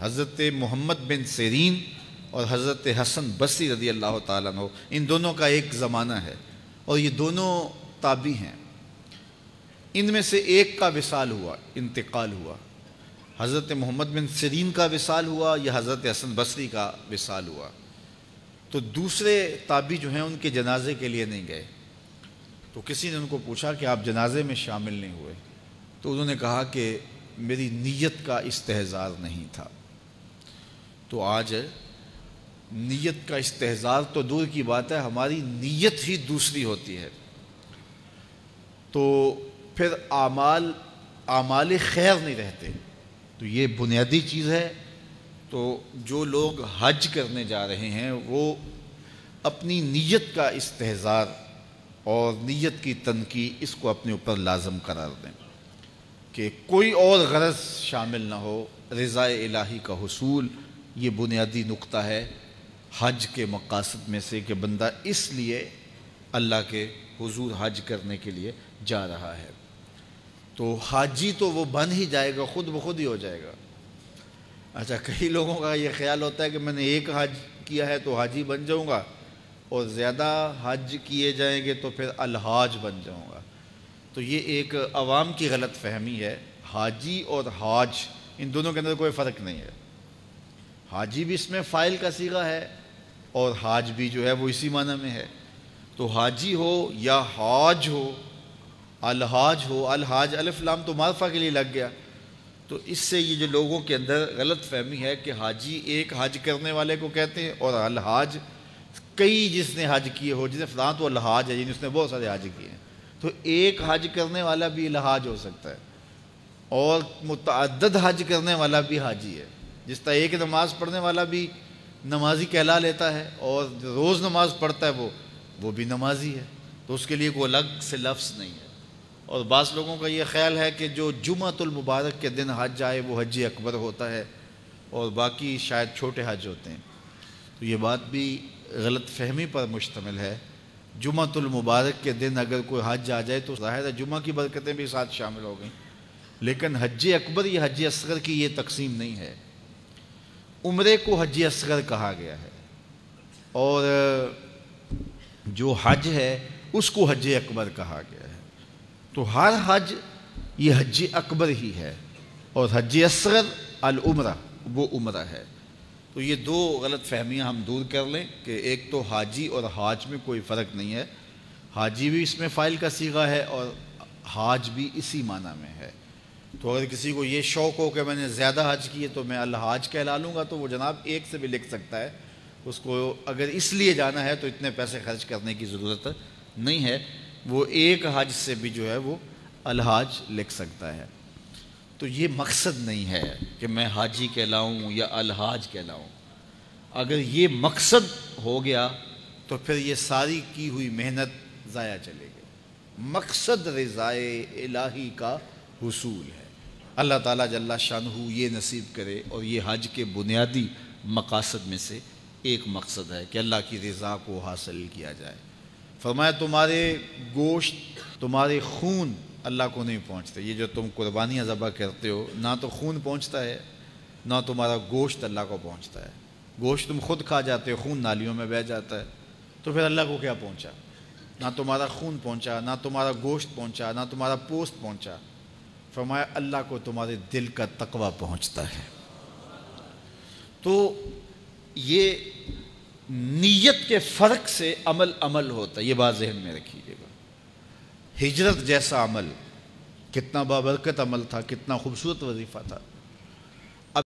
حضرت محمد بن سیرین اور حضرت حسن بصری رضی اللہ تعالیٰ عنہ، ان دونوں کا ایک زمانہ ہے اور یہ دونوں تابعی ہیں۔ ان میں سے ایک کا وصال ہوا، انتقال ہوا، حضرت محمد بن سیرین کا وصال ہوا یا حضرت حسن بصری کا وصال ہوا، تو دوسرے تابعی جو ہیں ان کے جنازے کے لیے نہیں گئے۔ تو کسی نے ان کو پوچھا کہ آپ جنازے میں شامل نہیں ہوئے، تو انہوں نے کہا کہ میری نیت کا استحضار نہیں تھا۔ تو آج نیت کا استحضار تو دور کی بات ہے، ہماری نیت ہی دوسری ہوتی ہے، تو پھر اعمال خیر نہیں رہتے۔ تو یہ بنیادی چیز ہے۔ تو جو لوگ حج کرنے جا رہے ہیں وہ اپنی نیت کا استحضار اور نیت کی تنقیح اس کو اپنے اوپر لازم قرار دیں کہ کوئی اور غرض شامل نہ ہو، رضا الہی کا حصول یہ بنیادی نقطہ ہے حج کے مقاصد میں سے، کہ بندہ اس لیے اللہ کے حضور حج کرنے کے لیے جا رہا ہے۔ تو حاجی تو وہ بن ہی جائے گا، خود بخود ہی ہو جائے گا۔ اچھا، کئی لوگوں کا یہ خیال ہوتا ہے کہ میں نے ایک حج کیا ہے تو حاجی بن جاؤں گا، اور زیادہ حج کیے جائیں گے تو پھر الحاج بن جاؤں گا۔ تو یہ ایک عوام کی غلط فہمی ہے۔ حاجی اور حاج ان دونوں کے اندر کوئی فرق نہیں ہے۔ حاجی بھی اس میں فاعل کا صیغہ ہے اور حاج بھی جو ہے وہ اسی معنی میں ہے۔ تو حاجی ہو یا حاج ہو، الحاج ہو، الحاج الف لام تو معرفہ کے لیے لگ گیا۔ تو اس سے یہ جو لوگوں کے اندر غلط فہمی ہے کہ حاجی ایک حج کرنے والے کو کہتے ہیں اور الحاج کئی جس نے حج کیے ہو، جسے فلاں تو الحاج ہے، یعنی اس نے بہت سارے حج کیے ہیں۔ تو ایک حج کرنے والا بھی الحاج ہو سکتا ہے اور متعدد حج کرنے والا بھی حاجی ہے۔ جس طرح ایک نماز پڑھنے والا بھی نمازی کہلا لیتا ہے اور روز نماز پڑھتا ہے وہ بھی نمازی ہے، تو اس کے لیے کوئی الگ سے لفظ نہیں ہے۔ اور بعض لوگوں کا یہ خیال ہے کہ جو جمعۃ المبارک کے دن حج آئے وہ حج اکبر ہوتا ہے اور باقی شاید چھوٹے حج ہوتے ہیں۔ تو یہ بات بھی غلط فہمی پر مشتمل ہے۔ جمعۃ المبارک کے دن اگر کوئی حج آ جائے تو ظاہر ہے جمعہ کی برکتیں بھی ساتھ شامل ہو گئیں، لیکن حج اکبر یا حج اصغر کی یہ تقسیم نہیں ہے۔ عمرے کو حج اصغر کہا گیا ہے اور جو حج ہے اس کو حج اکبر کہا گیا ہے۔ تو ہر حج یہ حج اکبر ہی ہے اور حج اصغر العمرہ وہ عمرہ ہے۔ تو یہ دو غلط فہمیاں ہم دور کر لیں کہ ایک تو حاجی اور حاج میں کوئی فرق نہیں ہے، حاجی بھی اس میں فاعل کا صیغہ ہے اور حاج بھی اسی معنی میں ہے۔ تو اگر کسی کو یہ شوق ہو کہ میں نے زیادہ حج کیے تو میں الحاج کہلا لوں گا، تو وہ جناب ایک سے بھی لکھ سکتا ہے۔ اس کو اگر اس لیے جانا ہے تو اتنے پیسے خرچ کرنے کی ضرورت نہیں ہے، وہ ایک حج سے بھی جو ہے وہ الحاج لکھ سکتا ہے۔ تو یہ مقصد نہیں ہے کہ میں حاجی کہلاؤں یا الحاج کہلاؤں۔ اگر یہ مقصد ہو گیا تو پھر یہ ساری کی ہوئی محنت ضائع چلے گی۔ مقصد رضائے الہی کا حصول ہے۔ اللہ تعالیٰ جل شانہ یہ نصیب کرے، اور یہ حج کے بنیادی مقاصد میں سے ایک مقصد ہے کہ اللہ کی رضا کو حاصل کیا جائے۔ فرمایا تمہارے گوشت، تمہارے خون اللہ کو نہیں پہنچتے۔ یہ جو تم قربانیاں ذبح کرتے ہو، نہ تو خون پہنچتا ہے نہ تمہارا گوشت اللہ کو پہنچتا ہے۔ گوشت تم خود کھا جاتے ہو، خون نالیوں میں بہہ جاتا ہے، تو پھر اللہ کو کیا پہنچا؟ نہ تمہارا خون پہنچا، نہ تمہارا گوشت پہنچا، نہ تمہارا پوست پہنچا۔ فرمایا اللہ کو تمہارے دل کا تقویٰ پہنچتا ہے۔ تو یہ نیت کے فرق سے عمل ہوتا ہے، یہ بات ذہن میں رکھیے گا۔ ہجرت جیسا عمل کتنا بابرکت عمل تھا، کتنا خوبصورت وظیفہ تھا،